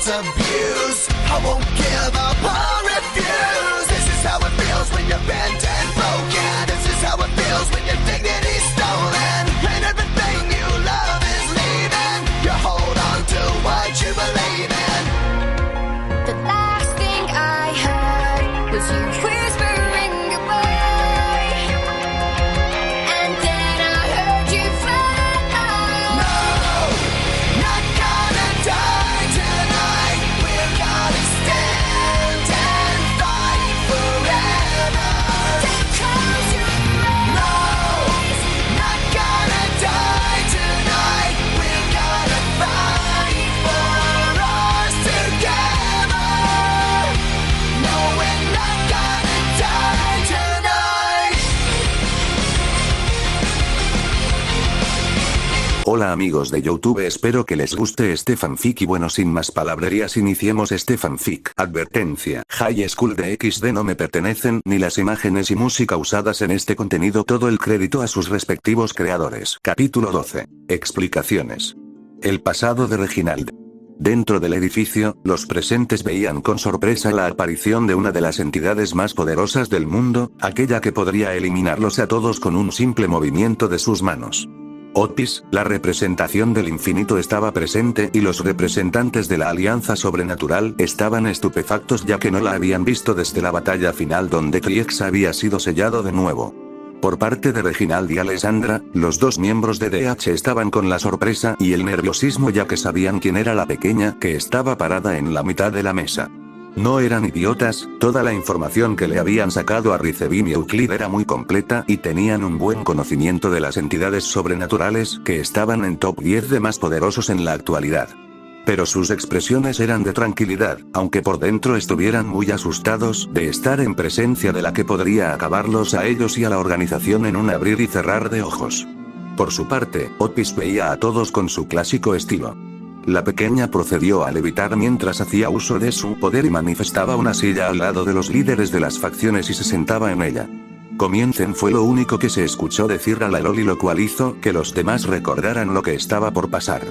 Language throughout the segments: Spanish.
it's abuse. I won't give up or refuse. This is how it feels when you're bent and broken. This is how it feels when your dignity's stolen. And everything you love is leaving. You hold on to what you believe in. The last thing I heard was you whispering goodbye. And then I heard you fly. No, not gonna die tonight. We're gonna stand and fight forever. Then close your No, eyes. not gonna die tonight. We're gonna fight for us together. No, we're not gonna die tonight. Hola amigos de YouTube, espero que les guste este fanfic y bueno, sin más palabrerías iniciemos este fanfic. Advertencia: High School de XD no me pertenecen, ni las imágenes y música usadas en este contenido, todo el crédito a sus respectivos creadores. Capítulo 12. Explicaciones. El pasado de Reginald. Dentro del edificio, los presentes veían con sorpresa la aparición de una de las entidades más poderosas del mundo, aquella que podría eliminarlos a todos con un simple movimiento de sus manos. Otis, la representación del infinito, estaba presente y los representantes de la alianza sobrenatural estaban estupefactos ya que no la habían visto desde la batalla final donde Trix había sido sellado de nuevo. Por parte de Reginald y Alessandra, los dos miembros de DH estaban con la sorpresa y el nerviosismo ya que sabían quién era la pequeña que estaba parada en la mitad de la mesa. No eran idiotas, toda la información que le habían sacado a Rizebin y Euclid era muy completa y tenían un buen conocimiento de las entidades sobrenaturales que estaban en top 10 de más poderosos en la actualidad. Pero sus expresiones eran de tranquilidad, aunque por dentro estuvieran muy asustados de estar en presencia de la que podría acabarlos a ellos y a la organización en un abrir y cerrar de ojos. Por su parte, Otis veía a todos con su clásico estilo. La pequeña procedió a levitar mientras hacía uso de su poder y manifestaba una silla al lado de los líderes de las facciones y se sentaba en ella. Comiencen fue lo único que se escuchó decir a la Loli, lo cual hizo que los demás recordaran lo que estaba por pasar.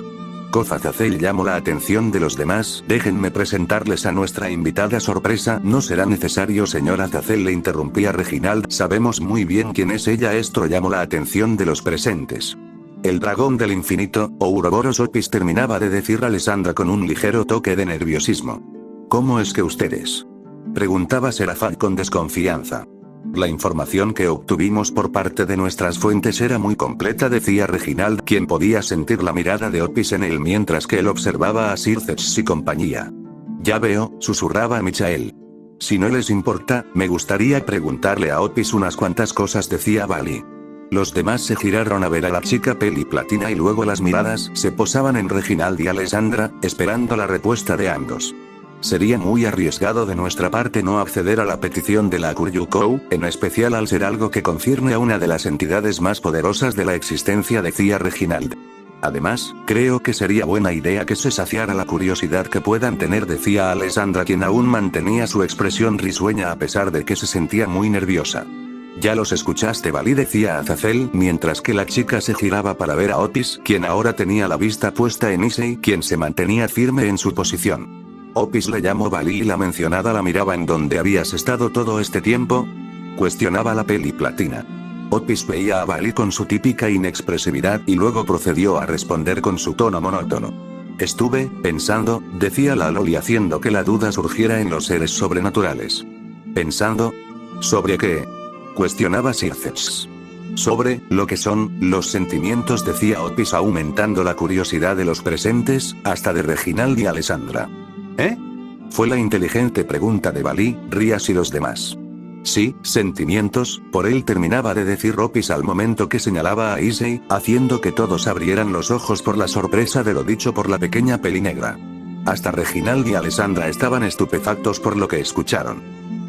Kof Azazel llamó la atención de los demás. Déjenme presentarles a nuestra invitada sorpresa. No será necesario, señora Azazel, le interrumpía Reginald. Sabemos muy bien quién es ella. Esto llamó la atención de los presentes. El dragón del infinito, Ouroboros. Otis terminaba de decir a Alessandra con un ligero toque de nerviosismo. ¿Cómo es que ustedes? Preguntaba Serafal con desconfianza. La información que obtuvimos por parte de nuestras fuentes era muy completa, decía Reginald, quien podía sentir la mirada de Otis en él mientras que él observaba a Circeps y compañía. Ya veo, susurraba Michael. Si no les importa, me gustaría preguntarle a Otis unas cuantas cosas, decía Bali. Los demás se giraron a ver a la chica peli platina y luego las miradas se posaban en Reginald y Alessandra, esperando la respuesta de ambos. Sería muy arriesgado de nuestra parte no acceder a la petición de la Kuryukou, en especial al ser algo que concierne a una de las entidades más poderosas de la existencia, decía Reginald. Además, creo que sería buena idea que se saciara la curiosidad que puedan tener, decía Alessandra, quien aún mantenía su expresión risueña a pesar de que se sentía muy nerviosa. Ya los escuchaste, Bali, decía Azazel, mientras que la chica se giraba para ver a Otis, quien ahora tenía la vista puesta en Issei, quien se mantenía firme en su posición. Otis, le llamó Bali, y la mencionada la miraba. ¿En dónde habías estado todo este tiempo? Cuestionaba la peli platina. Otis veía a Bali con su típica inexpresividad y luego procedió a responder con su tono monótono. Estuve pensando, decía la Loli, haciendo que la duda surgiera en los seres sobrenaturales. ¿Pensando? ¿Sobre qué? Cuestionaba Circeps. Sobre lo que son los sentimientos, decía Otis, aumentando la curiosidad de los presentes, hasta de Reginald y Alessandra. ¿Eh? Fue la inteligente pregunta de Bali, Rías y los demás. Sí, sentimientos, por él, terminaba de decir Otis al momento que señalaba a Issei, haciendo que todos abrieran los ojos por la sorpresa de lo dicho por la pequeña pelinegra. Hasta Reginald y Alessandra estaban estupefactos por lo que escucharon.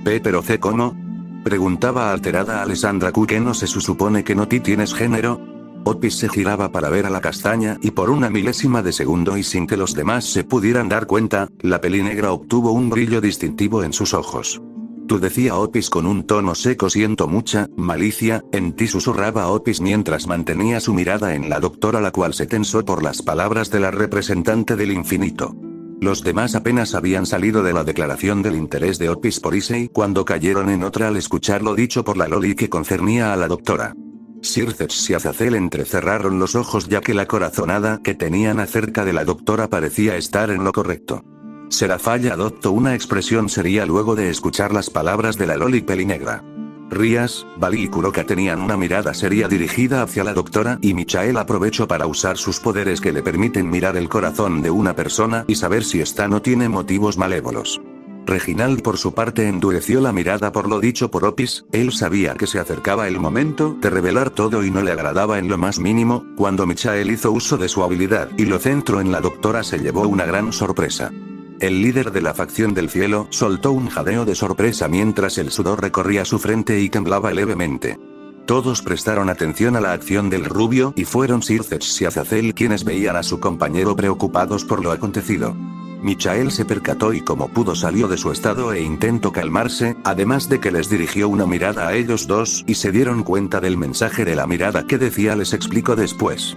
¿Pero C cómo? Preguntaba alterada Alessandra. ¿Que no se supone que no tienes género? Otis se giraba para ver a la castaña y por una milésima de segundo y sin que los demás se pudieran dar cuenta, la pelinegra obtuvo un brillo distintivo en sus ojos. Tú, decía Otis con un tono seco, siento mucha malicia en ti, susurraba Otis mientras mantenía su mirada en la doctora, la cual se tensó por las palabras de la representante del infinito. Los demás apenas habían salido de la declaración del interés de Opis por Issei cuando cayeron en otra al escuchar lo dicho por la loli que concernía a la doctora. Sircex y Azazel entrecerraron los ojos ya que la corazonada que tenían acerca de la doctora parecía estar en lo correcto. Serafall adoptó una expresión seria luego de escuchar las palabras de la loli pelinegra. Rias, Bali y Kuroka tenían una mirada seria dirigida hacia la doctora y Michael aprovechó para usar sus poderes que le permiten mirar el corazón de una persona y saber si ésta no tiene motivos malévolos. Reginald por su parte endureció la mirada por lo dicho por Opis, él sabía que se acercaba el momento de revelar todo y no le agradaba en lo más mínimo, cuando Michael hizo uso de su habilidad y lo centró en la doctora se llevó una gran sorpresa. El líder de la facción del cielo soltó un jadeo de sorpresa mientras el sudor recorría su frente y temblaba levemente. Todos prestaron atención a la acción del rubio y fueron Sircex y Azazel quienes veían a su compañero preocupados por lo acontecido. Michael se percató y como pudo salió de su estado e intentó calmarse, además de que les dirigió una mirada a ellos dos y se dieron cuenta del mensaje de la mirada que decía les explico después.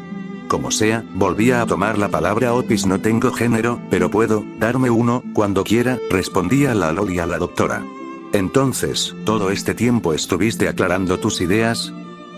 Como sea, volvía a tomar la palabra Opis no tengo género, pero puedo darme uno cuando quiera, respondía la loli a la doctora. Entonces, ¿todo este tiempo estuviste aclarando tus ideas?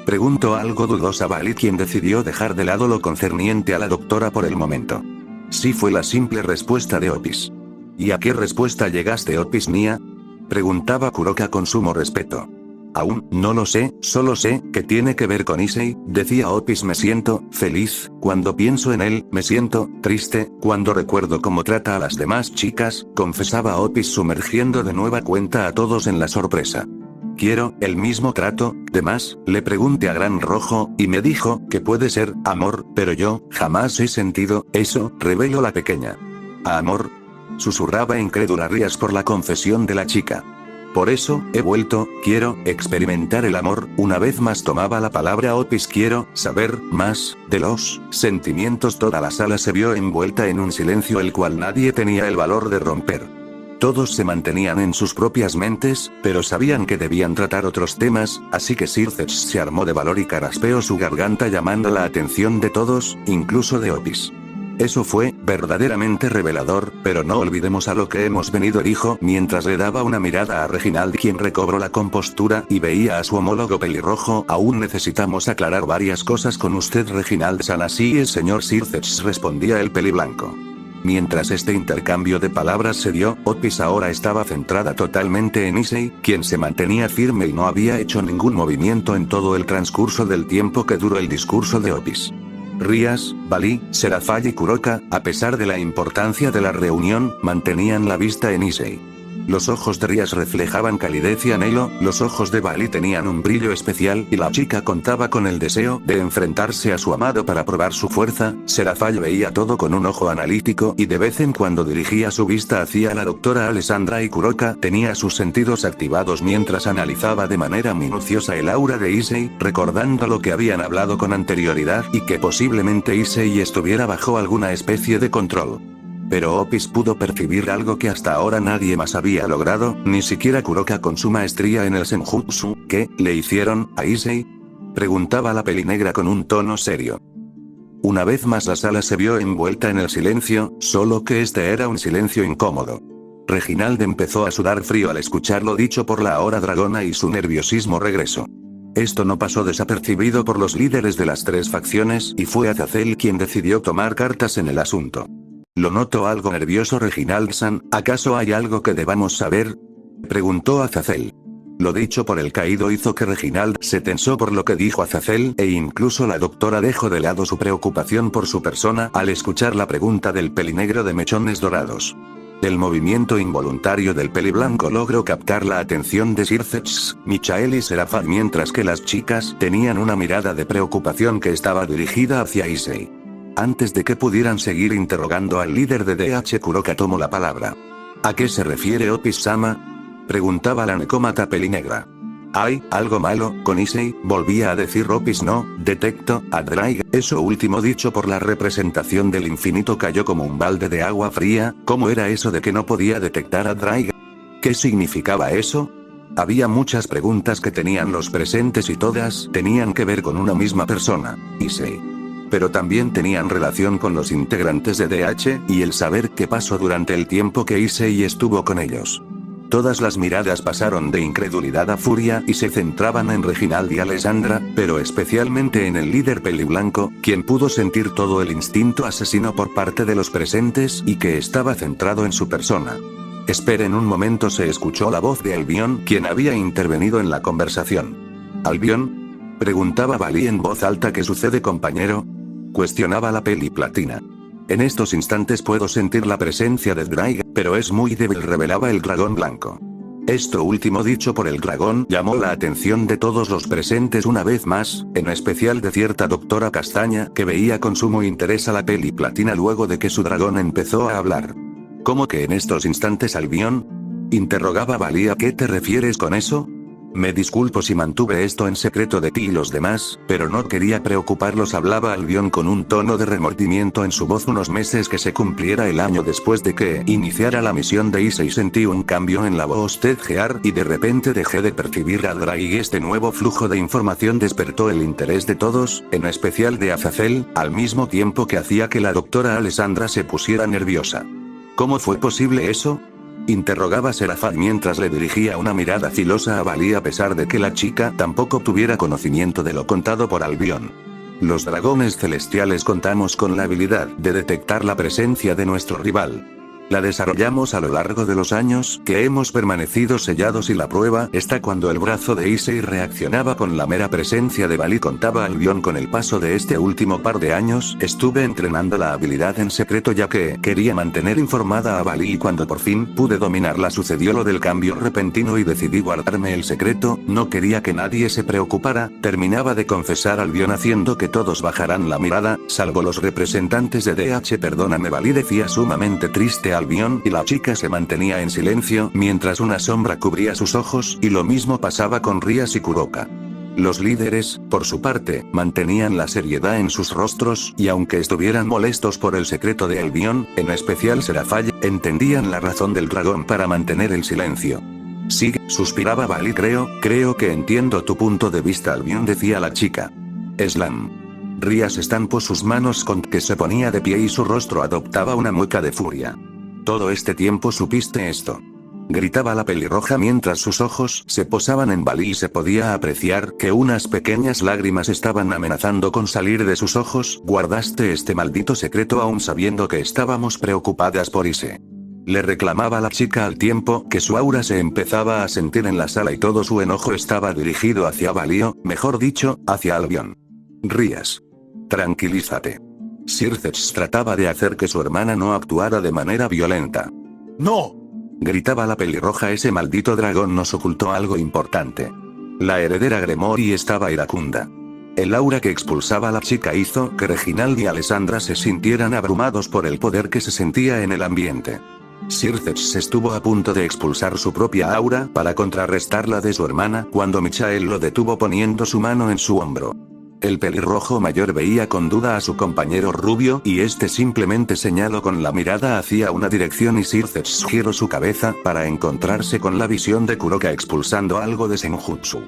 Preguntó algo dudosa Bali quien decidió dejar de lado lo concerniente a la doctora por el momento. Sí fue la simple respuesta de Opis. ¿Y a qué respuesta llegaste Opis mía? Preguntaba Kuroka con sumo respeto. Aún no lo sé, solo sé que tiene que ver con Issei, decía Opis me siento feliz cuando pienso en él, me siento triste cuando recuerdo cómo trata a las demás chicas, confesaba Opis sumergiendo de nueva cuenta a todos en la sorpresa. Quiero el mismo trato, demás, le pregunté a Gran Rojo, y me dijo que puede ser amor, pero yo jamás he sentido eso, reveló la pequeña. ¿A amor? Susurraba incrédula Rias por la confesión de la chica. Por eso, he vuelto, quiero experimentar el amor, una vez más tomaba la palabra Opis quiero saber más de los sentimientos toda la sala se vio envuelta en un silencio el cual nadie tenía el valor de romper. Todos se mantenían en sus propias mentes, pero sabían que debían tratar otros temas, así que Sircex se armó de valor y caraspeó su garganta llamando la atención de todos, incluso de Opis. Eso fue verdaderamente revelador, pero no olvidemos a lo que hemos venido dijo mientras le daba una mirada a Reginald quien recobró la compostura y veía a su homólogo pelirrojo aún necesitamos aclarar varias cosas con usted Reginald-san así es señor Sircex respondía el peliblanco. Mientras este intercambio de palabras se dio, Opis ahora estaba centrada totalmente en Issei, quien se mantenía firme y no había hecho ningún movimiento en todo el transcurso del tiempo que duró el discurso de Opis. Rias, Bali, Serafall y Kuroka, a pesar de la importancia de la reunión, mantenían la vista en Issei. Los ojos de Rias reflejaban calidez y anhelo, los ojos de Bali tenían un brillo especial y la chica contaba con el deseo de enfrentarse a su amado para probar su fuerza. Serafall veía todo con un ojo analítico y de vez en cuando dirigía su vista hacia la doctora Alessandra y Kuroka tenía sus sentidos activados mientras analizaba de manera minuciosa el aura de Issei, recordando lo que habían hablado con anterioridad y que posiblemente Issei estuviera bajo alguna especie de control. Pero Opis pudo percibir algo que hasta ahora nadie más había logrado, ni siquiera Kuroka con su maestría en el Senjutsu, ¿qué le hicieron a Issei? Preguntaba la pelinegra con un tono serio. Una vez más la sala se vio envuelta en el silencio, solo que este era un silencio incómodo. Reginald empezó a sudar frío al escuchar lo dicho por la ahora dragona y su nerviosismo regresó. Esto no pasó desapercibido por los líderes de las tres facciones y fue Azazel quien decidió tomar cartas en el asunto. Lo noto algo nervioso Reginald-san, ¿acaso hay algo que debamos saber? Preguntó Azazel. Lo dicho por el caído hizo que Reginald se tensó por lo que dijo Azazel e incluso la doctora dejó de lado su preocupación por su persona al escuchar la pregunta del pelinegro de mechones dorados. El movimiento involuntario del peliblanco logró captar la atención de Sircex, Michael y Serafall mientras que las chicas tenían una mirada de preocupación que estaba dirigida hacia Issei. Antes de que pudieran seguir interrogando al líder de DH Kuroka tomó la palabra. ¿A qué se refiere Opis-sama? Preguntaba la necómata pelinegra. ¿Hay algo malo con Issei? Volvía a decir Opis no, detecto a Draiga. Eso último dicho por la representación del infinito cayó como un balde de agua fría. ¿Cómo era eso de que no podía detectar a Draiga? ¿Qué significaba eso? Había muchas preguntas que tenían los presentes y todas tenían que ver con una misma persona, Issei. pero también tenían relación con los integrantes de DH, y el saber qué pasó durante el tiempo que Issei estuvo con ellos. Todas las miradas pasaron de incredulidad a furia y se centraban en Reginald y Alessandra, pero especialmente en el líder peliblanco, quien pudo sentir todo el instinto asesino por parte de los presentes y que estaba centrado en su persona. Esperen un momento, se escuchó la voz de Albion, quien había intervenido en la conversación. ¿Albion?, preguntaba Bali en voz alta. ¿Qué sucede, compañero?, cuestionaba la peliplatina. En estos instantes puedo sentir la presencia de Draiga, pero es muy débil, revelaba el dragón blanco. Esto último dicho por el dragón llamó la atención de todos los presentes una vez más, en especial de cierta doctora Castaña, que veía con sumo interés a la peliplatina luego de que su dragón empezó a hablar. ¿Cómo que en estos instantes, Albion?, interrogaba Bali. ¿A qué te refieres con eso? Me disculpo si mantuve esto en secreto de ti y los demás, pero no quería preocuparlos, hablaba Albion con un tono de remordimiento en su voz. Unos meses que se cumpliera el año después de que iniciara la misión de Issei sentí un cambio en la voz de Gear y de repente dejé de percibir a Drake. Este nuevo flujo de información despertó el interés de todos, en especial de Azazel, al mismo tiempo que hacía que la doctora Alessandra se pusiera nerviosa. ¿Cómo fue posible eso?, interrogaba Serafal mientras le dirigía una mirada filosa a Bali, a pesar de que la chica tampoco tuviera conocimiento de lo contado por Albion. Los dragones celestiales contamos con la habilidad de detectar la presencia de nuestro rival. La desarrollamos a lo largo de los años que hemos permanecido sellados y la prueba está cuando el brazo de Issei reaccionaba con la mera presencia de Bali, contaba Albion. Con el paso de este último par de años estuve entrenando la habilidad en secreto ya que quería mantener informada a Bali, y cuando por fin pude dominarla sucedió lo del cambio repentino y decidí guardarme el secreto. No quería que nadie se preocupara, terminaba de confesar Albion haciendo que todos bajaran la mirada, salvo los representantes de DH. Perdóname, Bali, decía sumamente triste Albion, y la chica se mantenía en silencio mientras una sombra cubría sus ojos, y lo mismo pasaba con Rias y Kuroka. Los líderes, por su parte, mantenían la seriedad en sus rostros, y aunque estuvieran molestos por el secreto de Albion, en especial Serafall, entendían la razón del dragón para mantener el silencio. Sí, suspiraba Bali, creo que entiendo tu punto de vista, Albion, decía la chica. Slam. Rias estampó sus manos con que se ponía de pie y su rostro adoptaba una mueca de furia. ¿Todo este tiempo supiste esto?, gritaba la pelirroja mientras sus ojos se posaban en Bali y se podía apreciar que unas pequeñas lágrimas estaban amenazando con salir de sus ojos. ¿Guardaste este maldito secreto aún sabiendo que estábamos preocupadas por Issei?, le reclamaba la chica al tiempo que su aura se empezaba a sentir en la sala y todo su enojo estaba dirigido hacia Bali, o, mejor dicho, hacia Albion. Rias. Tranquilízate. Circex trataba de hacer que su hermana no actuara de manera violenta. ¡No!, gritaba la pelirroja. Ese maldito dragón nos ocultó algo importante. La heredera Gremory estaba iracunda. El aura que expulsaba la chica hizo que Reginald y Alessandra se sintieran abrumados por el poder que se sentía en el ambiente. Circex estuvo a punto de expulsar su propia aura para contrarrestar la de su hermana cuando Michael lo detuvo poniendo su mano en su hombro. El pelirrojo mayor veía con duda a su compañero rubio y este simplemente señaló con la mirada hacia una dirección y Circex giró su cabeza para encontrarse con la visión de Kuroka expulsando algo de Senjutsu.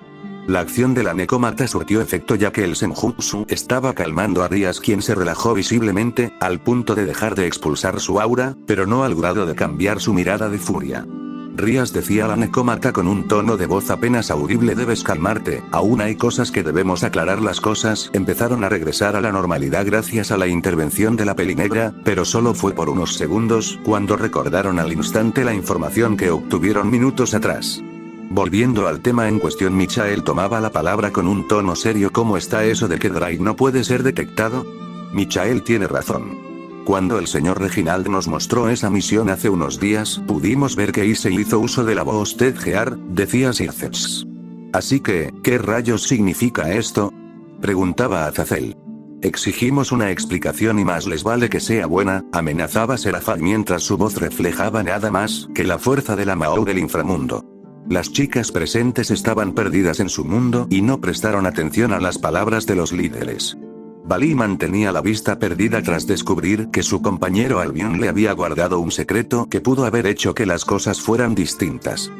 La acción de la Nekomata surtió efecto ya que el Senjutsu estaba calmando a Rias, quien se relajó visiblemente, al punto de dejar de expulsar su aura, pero no al grado de cambiar su mirada de furia. Rias, decía la Nekomata con un tono de voz apenas audible, debes calmarte, aún hay cosas que debemos aclarar. Las cosas empezaron a regresar a la normalidad gracias a la intervención de la pelinegra, pero solo fue por unos segundos, cuando recordaron al instante la información que obtuvieron minutos atrás. Volviendo al tema en cuestión, Michael tomaba la palabra con un tono serio. ¿Cómo está eso de que Drake no puede ser detectado? Michael tiene razón. Cuando el señor Reginald nos mostró esa misión hace unos días, pudimos ver que Issei hizo uso de la voz de Gear, decía Circex. Así que, ¿qué rayos significa esto?, preguntaba Azazel. Exigimos una explicación y más les vale que sea buena, amenazaba Serafall mientras su voz reflejaba nada más que la fuerza de la Mao del inframundo. Las chicas presentes estaban perdidas en su mundo y no prestaron atención a las palabras de los líderes. Bali mantenía la vista perdida tras descubrir que su compañero Albion le había guardado un secreto que pudo haber hecho que las cosas fueran distintas.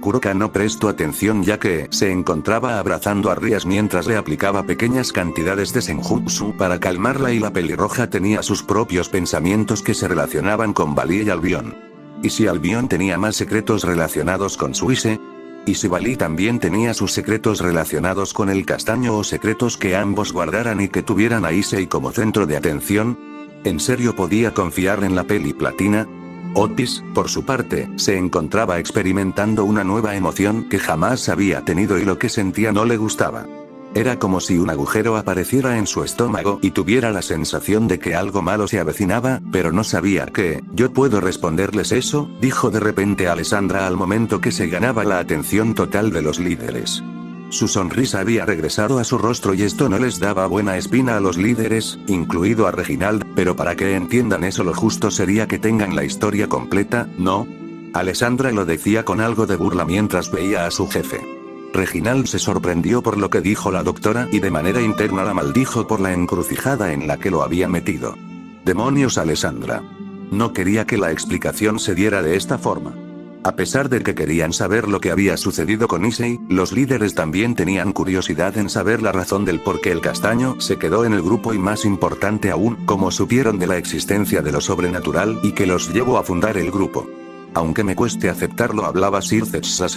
Kuroka no prestó atención ya que se encontraba abrazando a Rias mientras le aplicaba pequeñas cantidades de senjutsu para calmarla y la pelirroja tenía sus propios pensamientos que se relacionaban con Bali y Albion. ¿Y si Albion tenía más secretos relacionados con Suise? ¿Y si Bali también tenía sus secretos relacionados con el castaño o secretos que ambos guardaran y que tuvieran a Issei como centro de atención? ¿En serio podía confiar en la peli platina? Otis, por su parte, se encontraba experimentando una nueva emoción que jamás había tenido y lo que sentía no le gustaba. Era como si un agujero apareciera en su estómago y tuviera la sensación de que algo malo se avecinaba, pero no sabía qué. Yo puedo responderles eso, dijo de repente Alessandra al momento que se ganaba la atención total de los líderes. Su sonrisa había regresado a su rostro y esto no les daba buena espina a los líderes, incluido a Reginald, pero para que entiendan eso lo justo sería que tengan la historia completa, ¿no? Alessandra lo decía con algo de burla mientras veía a su jefe. Reginald se sorprendió por lo que dijo la doctora y de manera interna la maldijo por la encrucijada en la que lo había metido. Demonios, Alessandra. No quería que la explicación se diera de esta forma. A pesar de que querían saber lo que había sucedido con Issei, los líderes también tenían curiosidad en saber la razón del por qué el castaño se quedó en el grupo y más importante aún, cómo supieron de la existencia de lo sobrenatural y que los llevó a fundar el grupo. Aunque me cueste aceptarlo, hablaba Circexa.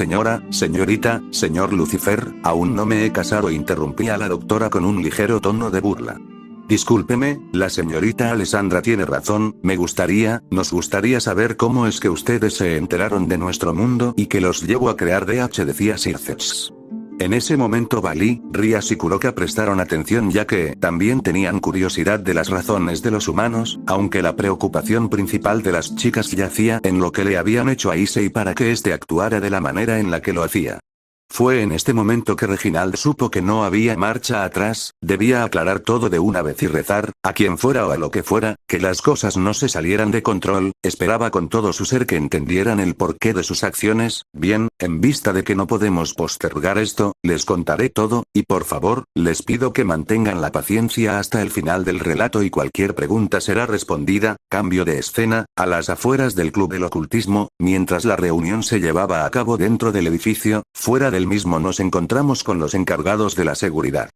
Señorita, señor Lucifer, aún no me he casado, interrumpía a la doctora con un ligero tono de burla. Discúlpeme, la señorita Alessandra tiene razón, nos gustaría saber cómo es que ustedes se enteraron de nuestro mundo y que los llevó a crear DH, decía Circex. En ese momento Bali, Rias y Kuroka prestaron atención ya que también tenían curiosidad de las razones de los humanos, aunque la preocupación principal de las chicas yacía en lo que le habían hecho a Issei para que éste actuara de la manera en la que lo hacía. Fue en este momento que Reginald supo que no había marcha atrás, debía aclarar todo de una vez y rezar, a quien fuera o a lo que fuera, que las cosas no se salieran de control. Esperaba con todo su ser que entendieran el porqué de sus acciones. Bien, en vista de que no podemos postergar esto, les contaré todo, y por favor, les pido que mantengan la paciencia hasta el final del relato y cualquier pregunta será respondida. Cambio de escena, a las afueras del Club del Ocultismo, mientras la reunión se llevaba a cabo dentro del edificio, fuera del mismo nos encontramos con los encargados de la seguridad.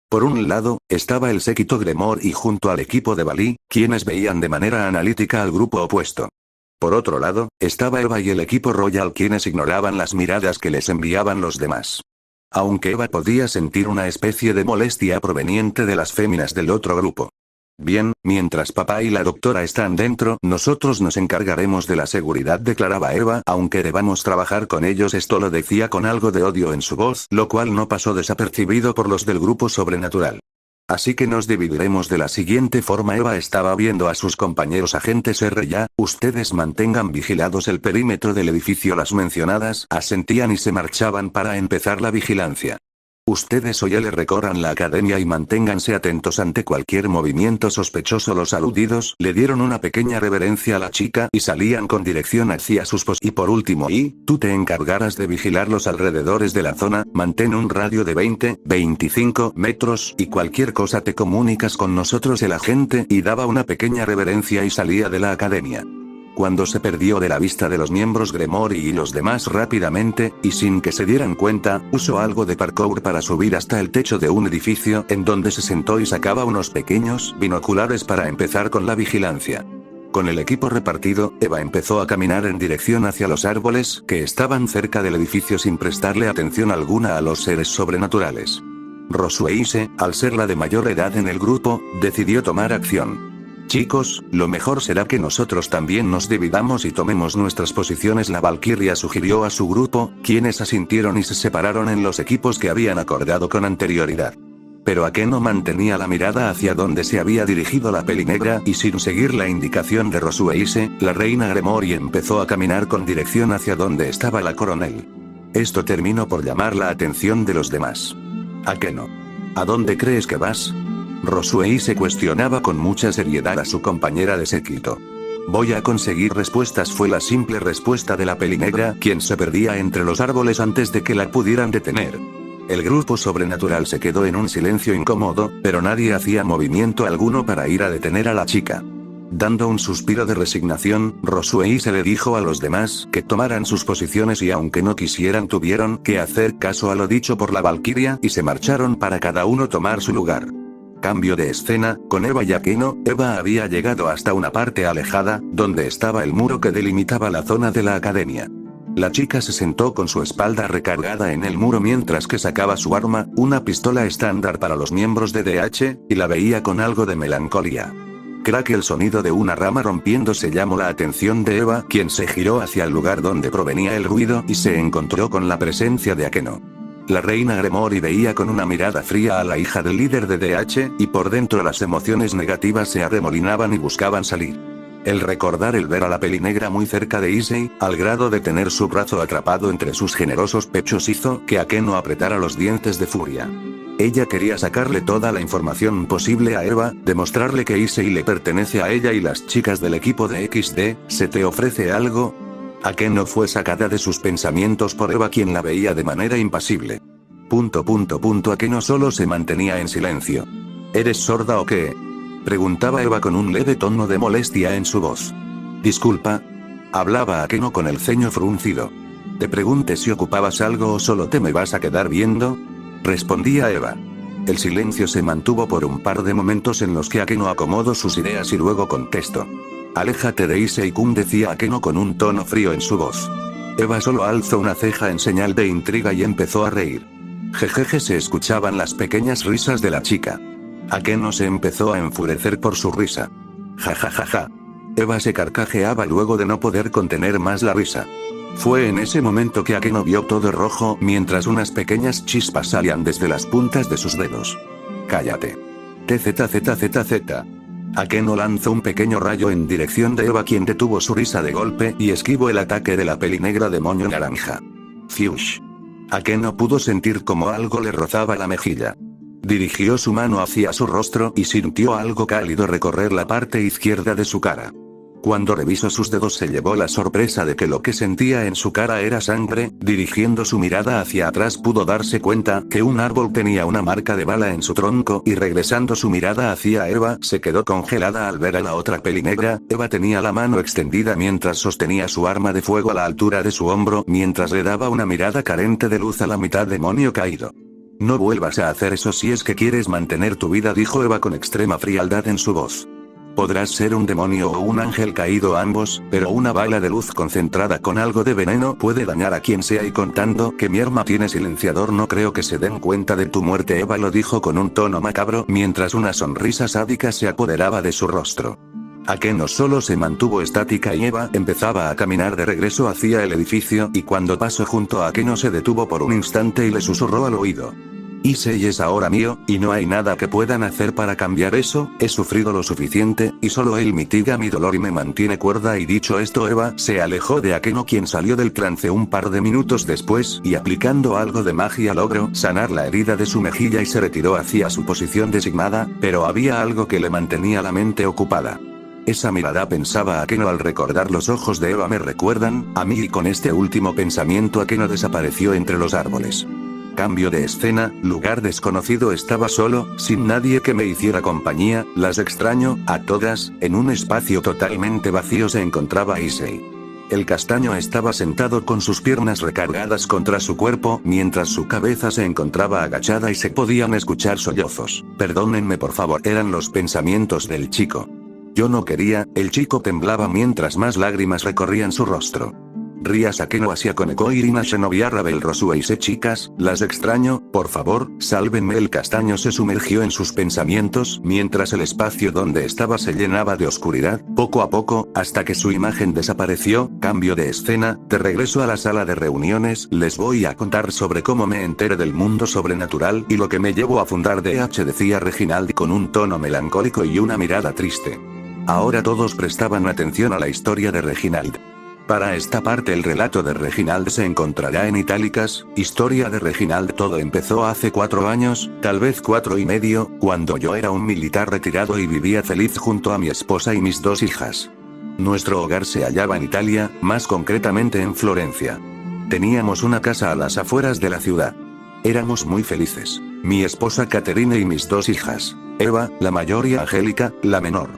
Por un lado, estaba el séquito Gremor y junto al equipo de Bali, quienes veían de manera analítica al grupo opuesto. Por otro lado, estaba Eva y el equipo Royal quienes ignoraban las miradas que les enviaban los demás. Aunque Eva podía sentir una especie de molestia proveniente de las féminas del otro grupo. Bien, mientras papá y la doctora están dentro, nosotros nos encargaremos de la seguridad, declaraba Eva, aunque debamos trabajar con ellos. Esto lo decía con algo de odio en su voz, lo cual no pasó desapercibido por los del grupo sobrenatural. Así que nos dividiremos de la siguiente forma. Eva estaba viendo a sus compañeros agentes R. Ya, ustedes mantengan vigilados el perímetro del edificio. Las mencionadas asentían y se marchaban para empezar la vigilancia. Ustedes hoy le recorran la academia y manténganse atentos ante cualquier movimiento sospechoso. Los aludidos le dieron una pequeña reverencia a la chica y salían con dirección hacia sus y por último, tú te encargarás de vigilar los alrededores de la zona, mantén un radio de 20-25 metros y cualquier cosa te comunicas con nosotros. El agente y daba una pequeña reverencia y salía de la academia. Cuando se perdió de la vista de los miembros Gremor y los demás rápidamente, y sin que se dieran cuenta, usó algo de parkour para subir hasta el techo de un edificio, en donde se sentó y sacaba unos pequeños binoculares para empezar con la vigilancia. Con el equipo repartido, Eva empezó a caminar en dirección hacia los árboles que estaban cerca del edificio sin prestarle atención alguna a los seres sobrenaturales. Rosueise, al ser la de mayor edad en el grupo, decidió tomar acción. Chicos, lo mejor será que nosotros también nos dividamos y tomemos nuestras posiciones. La Valquiria sugirió a su grupo, quienes asintieron y se separaron en los equipos que habían acordado con anterioridad. Pero Akeno mantenía la mirada hacia donde se había dirigido la pelinegra y sin seguir la indicación de Rosueise, la reina Gremor, y empezó a caminar con dirección hacia donde estaba la coronel. Esto terminó por llamar la atención de los demás. Akeno, ¿a dónde crees que vas? Rosueise cuestionaba con mucha seriedad a su compañera de séquito. Voy a conseguir respuestas, fue la simple respuesta de la pelinegra, quien se perdía entre los árboles antes de que la pudieran detener. El grupo sobrenatural se quedó en un silencio incómodo, pero nadie hacía movimiento alguno para ir a detener a la chica. Dando un suspiro de resignación, Rosuei se le dijo a los demás que tomaran sus posiciones y aunque no quisieran tuvieron que hacer caso a lo dicho por la Valquiria y se marcharon para cada uno tomar su lugar. Cambio de escena, con Eva y Akeno. Eva había llegado hasta una parte alejada, donde estaba el muro que delimitaba la zona de la academia. La chica se sentó con su espalda recargada en el muro mientras que sacaba su arma, una pistola estándar para los miembros de DH, y la veía con algo de melancolía. Crack, el sonido de una rama rompiéndose llamó la atención de Eva, quien se giró hacia el lugar donde provenía el ruido y se encontró con la presencia de Akeno. La reina Gremory veía con una mirada fría a la hija del líder de DH, y por dentro las emociones negativas se arremolinaban y buscaban salir. El recordar el ver a la pelinegra muy cerca de Issei, al grado de tener su brazo atrapado entre sus generosos pechos, hizo que Akeno apretara los dientes de furia. Ella quería sacarle toda la información posible a Eva, demostrarle que Issei le pertenece a ella y las chicas del equipo de XD. ¿Se te ofrece algo? Akeno fue sacada de sus pensamientos por Eva, quien la veía de manera impasible. Akeno solo se mantenía en silencio. ¿Eres sorda o qué? Preguntaba Eva con un leve tono de molestia en su voz. Disculpa. Hablaba Akeno con el ceño fruncido. Te pregunté si ocupabas algo o solo te me vas a quedar viendo. Respondía Eva. El silencio se mantuvo por un par de momentos en los que Akeno acomodó sus ideas y luego contestó. Aléjate de Issei-kun, decía Akeno con un tono frío en su voz. Eva solo alzó una ceja en señal de intriga y empezó a reír. Jejeje, se escuchaban las pequeñas risas de la chica. Akeno se empezó a enfurecer por su risa. Ja. Eva se carcajeaba luego de no poder contener más la risa. Fue en ese momento que Akeno vio todo rojo mientras unas pequeñas chispas salían desde las puntas de sus dedos. Cállate. TZZZZ. Akeno lanzó un pequeño rayo en dirección de Eva, quien detuvo su risa de golpe y esquivó el ataque de la pelinegra demonio naranja. Fiush. Akeno pudo sentir como algo le rozaba la mejilla. Dirigió su mano hacia su rostro y sintió algo cálido recorrer la parte izquierda de su cara. Cuando revisó sus dedos se llevó la sorpresa de que lo que sentía en su cara era sangre. Dirigiendo su mirada hacia atrás pudo darse cuenta que un árbol tenía una marca de bala en su tronco, y regresando su mirada hacia Eva se quedó congelada al ver a la otra pelinegra. Eva tenía la mano extendida mientras sostenía su arma de fuego a la altura de su hombro, mientras le daba una mirada carente de luz a la mitad demonio caído. No vuelvas a hacer eso si es que quieres mantener tu vida, dijo Eva con extrema frialdad en su voz. Podrás ser un demonio o un ángel caído ambos, pero una bala de luz concentrada con algo de veneno puede dañar a quien sea, y contando que mi arma tiene silenciador no creo que se den cuenta de tu muerte. Eva lo dijo con un tono macabro mientras una sonrisa sádica se apoderaba de su rostro. Akeno solo se mantuvo estática y Eva empezaba a caminar de regreso hacia el edificio, y cuando pasó junto a Akeno se detuvo por un instante y le susurró al oído. Issei es ahora mío, y no hay nada que puedan hacer para cambiar eso. He sufrido lo suficiente, y solo él mitiga mi dolor y me mantiene cuerda. Y dicho esto, Eva se alejó de Akeno, quien salió del trance un par de minutos después, y aplicando algo de magia logró sanar la herida de su mejilla y se retiró hacia su posición designada, pero había algo que le mantenía la mente ocupada. Esa mirada, pensaba Akeno al recordar los ojos de Eva, me recuerdan a mí, y con este último pensamiento Akeno desapareció entre los árboles. Cambio de escena, lugar desconocido. Estaba solo, sin nadie que me hiciera compañía. Las extraño a todas. En un espacio totalmente vacío se encontraba Issei. El castaño estaba sentado con sus piernas recargadas contra su cuerpo, mientras su cabeza se encontraba agachada y se podían escuchar sollozos. Perdónenme por favor, eran los pensamientos del chico. Yo no quería. El chico temblaba mientras más lágrimas recorrían su rostro. Rías Akeno hacia Koneko Irina Shinobi Rabel Rosuei. Chicas, las extraño, por favor, sálvenme. El castaño se sumergió en sus pensamientos mientras el espacio donde estaba se llenaba de oscuridad, poco a poco, hasta que su imagen desapareció. Cambio de escena, de regreso a la sala de reuniones. Les voy a contar sobre cómo me enteré del mundo sobrenatural y lo que me llevó a fundar DH, decía Reginald con un tono melancólico y una mirada triste. Ahora todos prestaban atención a la historia de Reginald. Para esta parte el relato de Reginald se encontrará en itálicas. Historia de Reginald. Todo empezó hace 4 años, tal vez 4 y medio, cuando yo era un militar retirado y vivía feliz junto a mi esposa y mis 2 hijas. Nuestro hogar se hallaba en Italia, más concretamente en Florencia. Teníamos una casa a las afueras de la ciudad. Éramos muy felices. Mi esposa Caterina y mis 2 hijas, Eva, la mayor, y Angélica, la menor.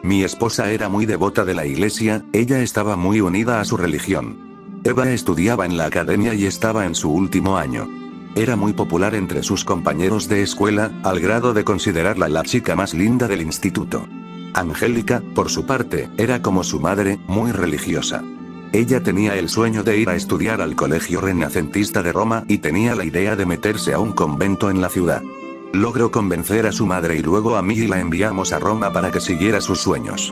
Mi esposa era muy devota de la iglesia, ella estaba muy unida a su religión. Eva estudiaba en la academia y estaba en su último año. Era muy popular entre sus compañeros de escuela, al grado de considerarla la chica más linda del instituto. Angélica, por su parte, era como su madre, muy religiosa. Ella tenía el sueño de ir a estudiar al colegio renacentista de Roma y tenía la idea de meterse a un convento en la ciudad. Logró convencer a su madre y luego a mí y la enviamos a Roma para que siguiera sus sueños.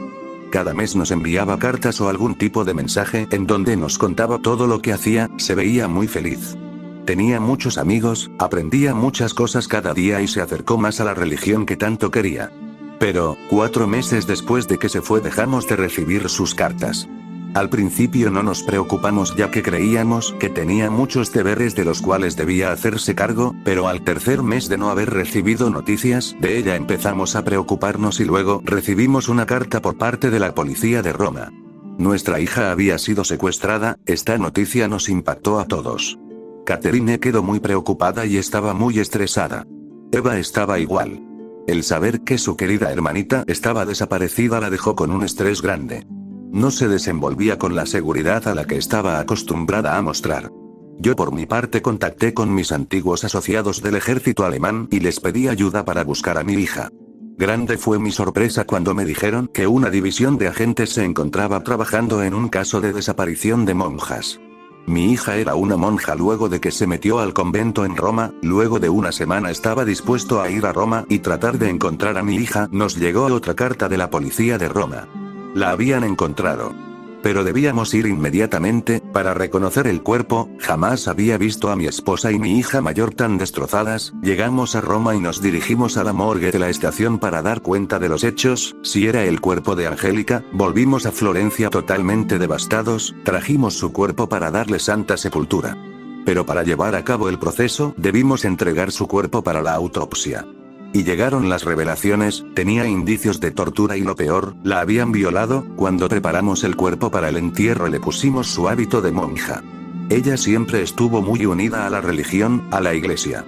Cada mes nos enviaba cartas o algún tipo de mensaje en donde nos contaba todo lo que hacía, se veía muy feliz. Tenía muchos amigos, aprendía muchas cosas cada día y se acercó más a la religión que tanto quería. Pero, 4 meses después de que se fue dejamos de recibir sus cartas. Al principio no nos preocupamos ya que creíamos que tenía muchos deberes de los cuales debía hacerse cargo, pero al tercer mes de no haber recibido noticias de ella empezamos a preocuparnos y luego recibimos una carta por parte de la policía de Roma. Nuestra hija había sido secuestrada, esta noticia nos impactó a todos. Catherine quedó muy preocupada y estaba muy estresada. Eva estaba igual. El saber que su querida hermanita estaba desaparecida la dejó con un estrés grande. No se desenvolvía con la seguridad a la que estaba acostumbrada a mostrar. Yo por mi parte contacté con mis antiguos asociados del ejército alemán y les pedí ayuda para buscar a mi hija. Grande fue mi sorpresa cuando me dijeron que una división de agentes se encontraba trabajando en un caso de desaparición de monjas. Mi hija era una monja luego de que se metió al convento en Roma, luego de una semana estaba dispuesto a ir a Roma y tratar de encontrar a mi hija. Nos llegó otra carta de la policía de Roma. La habían encontrado. Pero debíamos ir inmediatamente, para reconocer el cuerpo. Jamás había visto a mi esposa y mi hija mayor tan destrozadas. Llegamos a Roma y nos dirigimos a la morgue de la estación para dar cuenta de los hechos, si era el cuerpo de Angélica. Volvimos a Florencia totalmente devastados, trajimos su cuerpo para darle santa sepultura. Pero para llevar a cabo el proceso, debimos entregar su cuerpo para la autopsia. Y llegaron las revelaciones, tenía indicios de tortura y lo peor, la habían violado. Cuando preparamos el cuerpo para el entierro le pusimos su hábito de monja. Ella siempre estuvo muy unida a la religión, a la iglesia.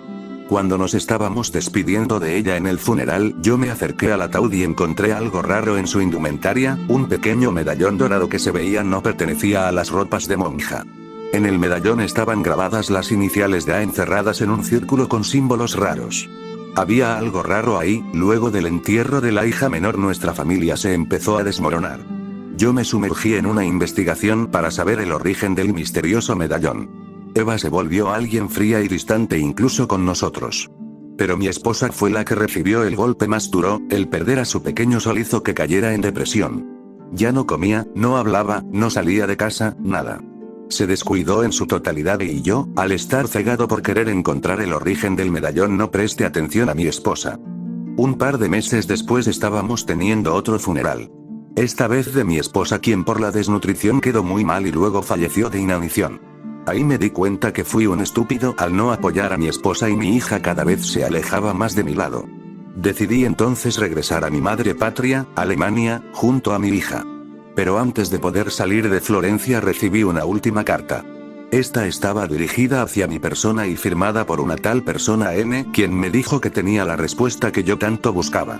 Cuando nos estábamos despidiendo de ella en el funeral, yo me acerqué al ataúd y encontré algo raro en su indumentaria, un pequeño medallón dorado que se veía no pertenecía a las ropas de monja. En el medallón estaban grabadas las iniciales de A encerradas en un círculo con símbolos raros. Había algo raro ahí. Luego del entierro de la hija menor nuestra familia se empezó a desmoronar. Yo me sumergí en una investigación para saber el origen del misterioso medallón. Eva se volvió alguien fría y distante incluso con nosotros. Pero mi esposa fue la que recibió el golpe más duro. El perder a su pequeño sol hizo que cayera en depresión. Ya no comía, no hablaba, no salía de casa, nada. Se descuidó en su totalidad y yo, al estar cegado por querer encontrar el origen del medallón, no presté atención a mi esposa. Un par de meses después estábamos teniendo otro funeral. Esta vez de mi esposa, quien por la desnutrición quedó muy mal y luego falleció de inanición. Ahí me di cuenta que fui un estúpido al no apoyar a mi esposa y mi hija cada vez se alejaba más de mi lado. Decidí entonces regresar a mi madre patria, Alemania, junto a mi hija. Pero antes de poder salir de Florencia recibí una última carta. Esta estaba dirigida hacia mi persona y firmada por una tal persona N, quien me dijo que tenía la respuesta que yo tanto buscaba.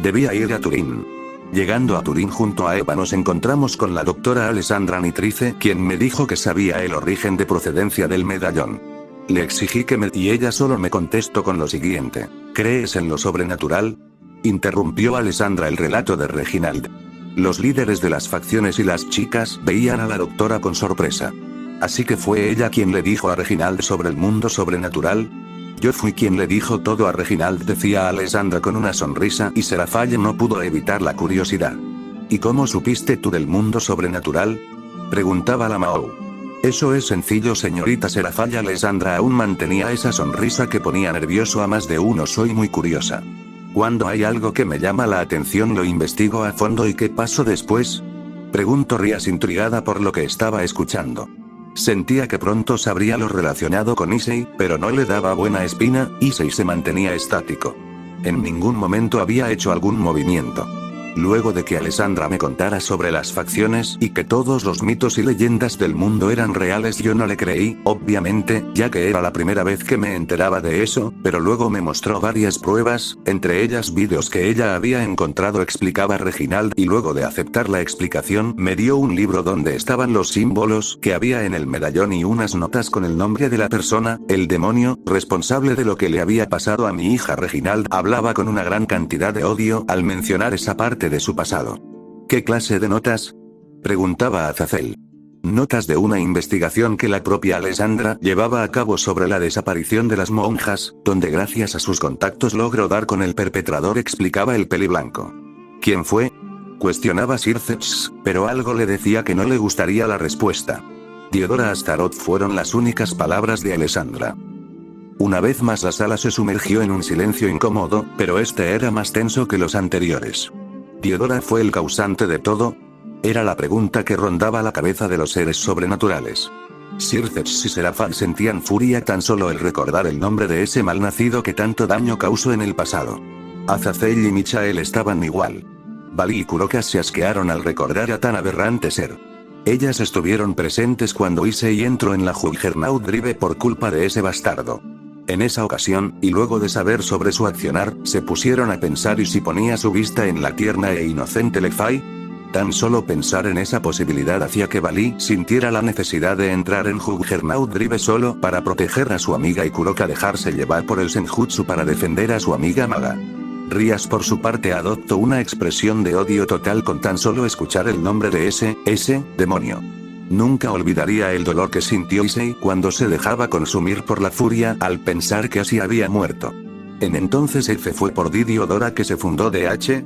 Debía ir a Turín. Llegando a Turín junto a Eva nos encontramos con la doctora Alessandra Nitrice, quien me dijo que sabía el origen de procedencia del medallón. Le exigí y ella solo me contestó con lo siguiente: ¿crees en lo sobrenatural? Interrumpió Alessandra el relato de Reginald. Los líderes de las facciones y las chicas veían a la doctora con sorpresa. Así que fue ella quien le dijo a Reginald sobre el mundo sobrenatural. Yo fui quien le dijo todo a Reginald, decía Alessandra con una sonrisa, y Serafalle no pudo evitar la curiosidad. ¿Y cómo supiste tú del mundo sobrenatural?, preguntaba la Mao. Eso es sencillo, señorita Serafalle. Alessandra aún mantenía esa sonrisa que ponía nervioso a más de uno. Soy muy curiosa. Cuando hay algo que me llama la atención lo investigo a fondo. ¿Y qué pasó después?, preguntó Rías, intrigada por lo que estaba escuchando. Sentía que pronto sabría lo relacionado con Issei, pero no le daba buena espina. Issei se mantenía estático. En ningún momento había hecho algún movimiento. Luego de que Alessandra me contara sobre las facciones y que todos los mitos y leyendas del mundo eran reales, yo no le creí, obviamente, ya que era la primera vez que me enteraba de eso, pero luego me mostró varias pruebas, entre ellas vídeos que ella había encontrado, explicaba Reginald, y luego de aceptar la explicación me dio un libro donde estaban los símbolos que había en el medallón y unas notas con el nombre de la persona, el demonio, responsable de lo que le había pasado a mi hija. Reginald hablaba con una gran cantidad de odio al mencionar esa parte de su pasado. ¿Qué clase de notas?, preguntaba Azazel. Notas de una investigación que la propia Alessandra llevaba a cabo sobre la desaparición de las monjas, donde gracias a sus contactos logró dar con el perpetrador, explicaba el peliblanco. ¿Quién fue?, cuestionaba Circeps, pero algo le decía que no le gustaría la respuesta. Diodora Astaroth fueron las únicas palabras de Alessandra. Una vez más la sala se sumergió en un silencio incómodo, pero este era más tenso que los anteriores. ¿Diodora fue el causante de todo?, era la pregunta que rondaba la cabeza de los seres sobrenaturales. Circeps y Serafal sentían furia tan solo el recordar el nombre de ese malnacido que tanto daño causó en el pasado. Azazel y Michael estaban igual. Vali y Kuroka se asquearon al recordar a tan aberrante ser. Ellas estuvieron presentes cuando Issei entró en la Juggernaut Drive por culpa de ese bastardo. En esa ocasión, y luego de saber sobre su accionar, se pusieron a pensar y si ponía su vista en la tierna e inocente Lefay. Tan solo pensar en esa posibilidad hacía que Vali sintiera la necesidad de entrar en Juggernaut Drive solo para proteger a su amiga y Kuroka dejarse llevar por el Senjutsu para defender a su amiga maga. Rias por su parte adoptó una expresión de odio total con tan solo escuchar el nombre de ese demonio. Nunca olvidaría el dolor que sintió Issei cuando se dejaba consumir por la furia al pensar que así había muerto. ¿En entonces F fue por Diodora que se fundó DH?,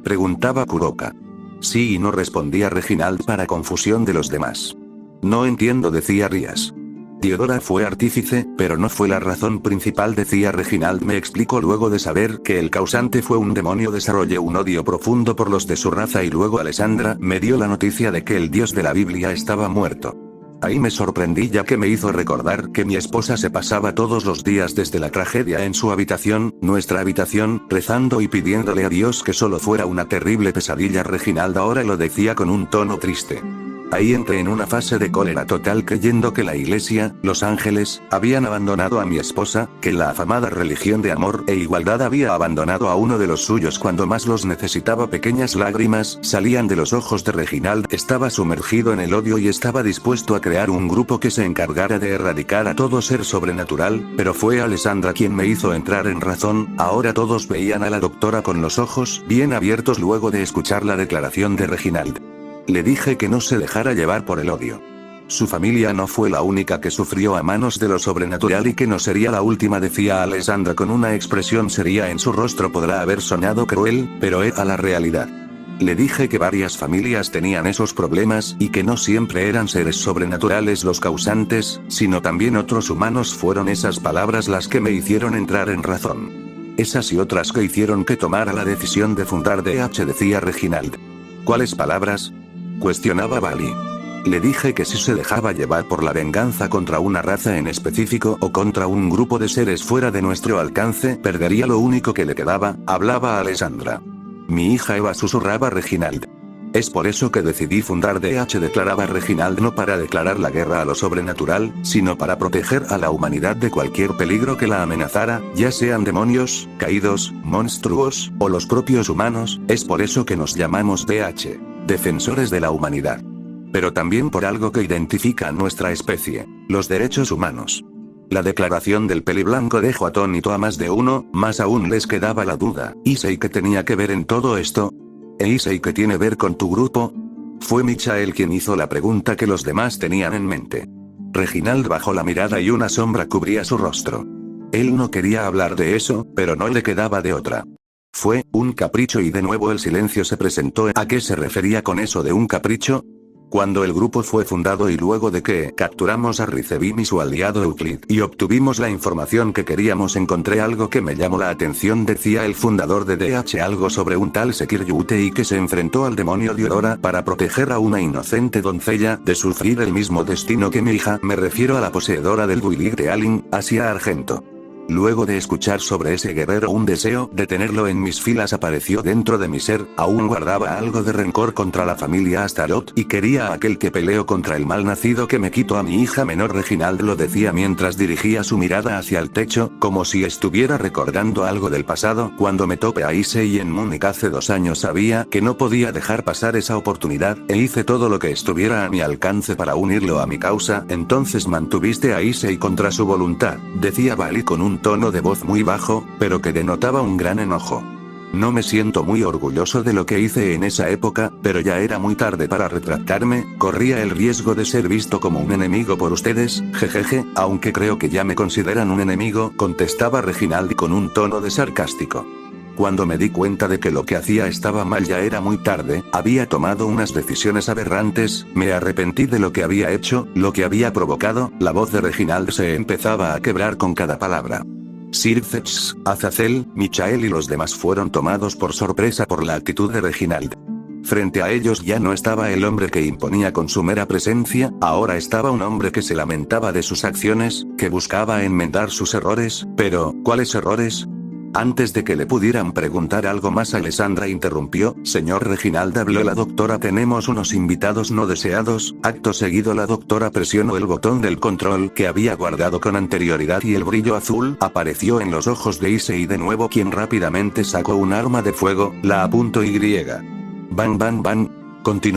preguntaba Kuroka. Sí y no, respondía Reginald para confusión de los demás. No entiendo, decía Rias. Diodora fue artífice, pero no fue la razón principal, decía Reginald. Me explicó luego de saber que el causante fue un demonio, desarrollé un odio profundo por los de su raza y luego Alessandra me dio la noticia de que el dios de la Biblia estaba muerto. Ahí me sorprendí ya que me hizo recordar que mi esposa se pasaba todos los días desde la tragedia en su habitación, nuestra habitación, rezando y pidiéndole a Dios que solo fuera una terrible pesadilla. Reginald ahora lo decía con un tono triste. Ahí entré en una fase de cólera total creyendo que la iglesia, los ángeles, habían abandonado a mi esposa, que la afamada religión de amor e igualdad había abandonado a uno de los suyos cuando más los necesitaba. Pequeñas lágrimas salían de los ojos de Reginald. Estaba sumergido en el odio y estaba dispuesto a crear un grupo que se encargara de erradicar a todo ser sobrenatural, pero fue Alessandra quien me hizo entrar en razón. Ahora todos veían a la doctora con los ojos bien abiertos luego de escuchar la declaración de Reginald. Le dije que no se dejara llevar por el odio. Su familia no fue la única que sufrió a manos de lo sobrenatural y que no sería la última, decía Alessandra con una expresión seria en su rostro. Podrá haber soñado cruel, pero era la realidad. Le dije que varias familias tenían esos problemas y que no siempre eran seres sobrenaturales los causantes, sino también otros humanos. Fueron esas palabras las que me hicieron entrar en razón. Esas y otras que hicieron que tomara la decisión de fundar DH, decía Reginald. ¿Cuáles palabras?, cuestionaba Vali. Le dije que si se dejaba llevar por la venganza contra una raza en específico o contra un grupo de seres fuera de nuestro alcance, perdería lo único que le quedaba, hablaba Alessandra. Mi hija Eva, susurraba Reginald. Es por eso que decidí fundar DH, declaraba Reginald, no para declarar la guerra a lo sobrenatural, sino para proteger a la humanidad de cualquier peligro que la amenazara, ya sean demonios, caídos, monstruos, o los propios humanos. Es por eso que nos llamamos DH, defensores de la humanidad. Pero también por algo que identifica a nuestra especie, los derechos humanos. La declaración del peliblanco dejó atónito a más de uno, más aún les quedaba la duda. ¿Issei qué tenía que ver en todo esto? ¿E Issei qué tiene que ver con tu grupo? Fue Michael quien hizo la pregunta que los demás tenían en mente. Reginald bajó la mirada y una sombra cubría su rostro. Él no quería hablar de eso, pero no le quedaba de otra. Fue un capricho y de nuevo el silencio se presentó. ¿A qué se refería con eso de un capricho? Cuando el grupo fue fundado y luego de que capturamos a Rizebim y su aliado Euclid y obtuvimos la información que queríamos, encontré algo que me llamó la atención, decía el fundador de DH, algo sobre un tal Sekir Yutei que se enfrentó al demonio Diodora para proteger a una inocente doncella de sufrir el mismo destino que mi hija. Me refiero a la poseedora del Builig de Alin, Asia Argento. Luego de escuchar sobre ese guerrero un deseo de tenerlo en mis filas apareció dentro de mi ser, aún guardaba algo de rencor contra la familia Astaroth y quería a aquel que peleó contra el mal nacido que me quitó a mi hija menor. Reginald lo decía mientras dirigía su mirada hacia el techo, como si estuviera recordando algo del pasado. Cuando me topé a Issei en Múnich hace 2 años sabía que no podía dejar pasar esa oportunidad, e hice todo lo que estuviera a mi alcance para unirlo a mi causa. Entonces mantuviste a Issei contra su voluntad, decía Bali con un tono de voz muy bajo, pero que denotaba un gran enojo. No me siento muy orgulloso de lo que hice en esa época, pero ya era muy tarde para retractarme, corría el riesgo de ser visto como un enemigo por ustedes, jejeje, aunque creo que ya me consideran un enemigo, contestaba Reginald con un tono de sarcástico. Cuando me di cuenta de que lo que hacía estaba mal ya era muy tarde, había tomado unas decisiones aberrantes, me arrepentí de lo que había hecho, lo que había provocado. La voz de Reginald se empezaba a quebrar con cada palabra. Sir Zetch, Azazel, Michael y los demás fueron tomados por sorpresa por la actitud de Reginald. Frente a ellos ya no estaba el hombre que imponía con su mera presencia, ahora estaba un hombre que se lamentaba de sus acciones, que buscaba enmendar sus errores. Pero, ¿cuáles errores? Antes de que le pudieran preguntar algo más, Alessandra interrumpió. Señor Reginald, habló la doctora, tenemos unos invitados no deseados. Acto seguido la doctora presionó el botón del control que había guardado con anterioridad y el brillo azul apareció en los ojos de Issei de nuevo, quien rápidamente sacó un arma de fuego, la apuntó y. Bang bang bang. Continuó